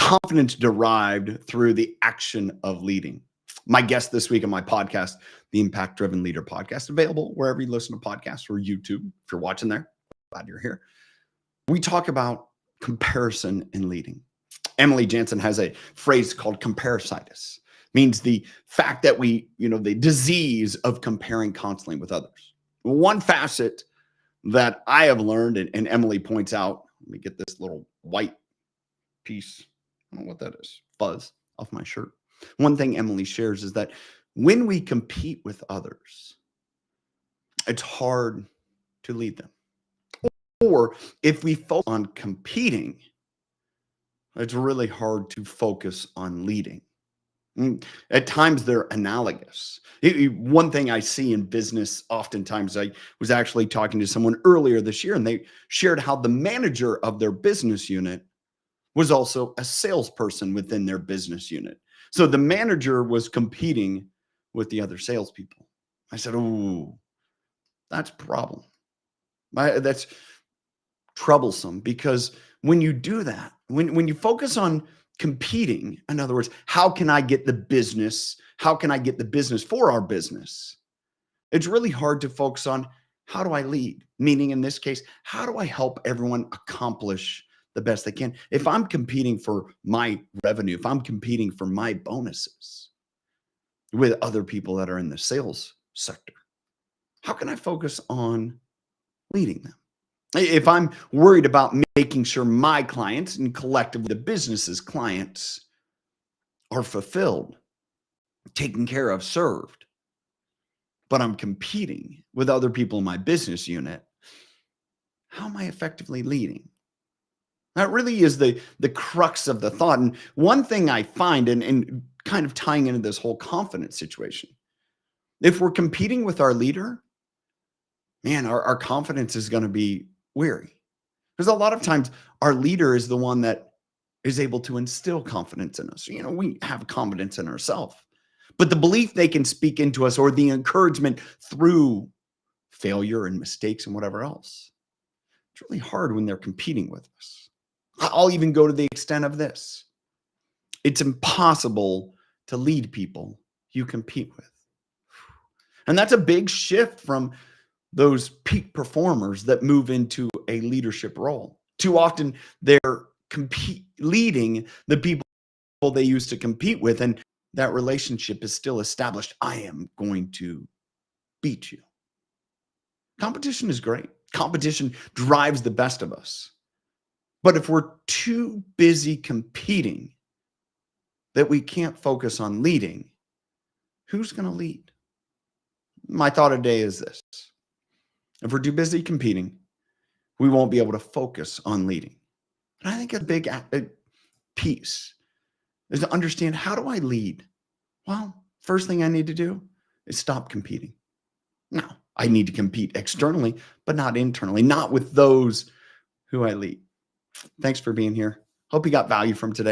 confidence derived through the action of leading. My guest this week on my podcast, the Impact Driven Leader Podcast, available wherever you listen to podcasts or YouTube. If you're watching there, glad you're here. We talk about comparison in leading. Emily Jansen has a phrase called comparasitis. Means the fact that the disease of comparing constantly with others. One facet that I have learned, and Emily points out, let me get this little white piece, I don't know what that is, fuzz off my shirt. One thing Emily shares is that when we compete with others, it's hard to lead them. Or if we focus on competing, it's really hard to focus on leading. At times they're analogous. One thing I see in business, oftentimes, I was actually talking to someone earlier this year, and they shared how the manager of their business unit was also a salesperson within their business unit. So the manager was competing with the other salespeople. I said, "Oh, that's a problem. That's troublesome," because when you do that, when you focus on competing, in other words, how can I get the business? How can I get the business for our business? It's really hard to focus on how do I lead? Meaning in this case, how do I help everyone accomplish the best they can? If I'm competing for my revenue, if I'm competing for my bonuses with other people that are in the sales sector, how can I focus on leading them? If I'm worried about making sure my clients and collectively the business's clients are fulfilled, taken care of, served, but I'm competing with other people in my business unit, how am I effectively leading? That really is the crux of the thought. And one thing I find, and kind of tying into this whole confidence situation, if we're competing with our leader, man, our confidence is going to be weary. Because a lot of times our leader is the one that is able to instill confidence in us. We have confidence in ourselves, but the belief they can speak into us or the encouragement through failure and mistakes and whatever else, it's really hard when they're competing with us. I'll even go to the extent of this. It's impossible to lead people you compete with. And that's a big shift from those peak performers that move into a leadership role. Too often they're leading the people they used to compete with, and that relationship is still established. I am going to beat you. Competition is great. Competition drives the best of us. But if we're too busy competing that we can't focus on leading, who's going to lead? My thought of the day is this. If we're too busy competing, we won't be able to focus on leading. And I think a big piece is to understand, how do I lead? Well, first thing I need to do is stop competing. Now, I need to compete externally, but not internally, not with those who I lead. Thanks for being here. Hope you got value from today.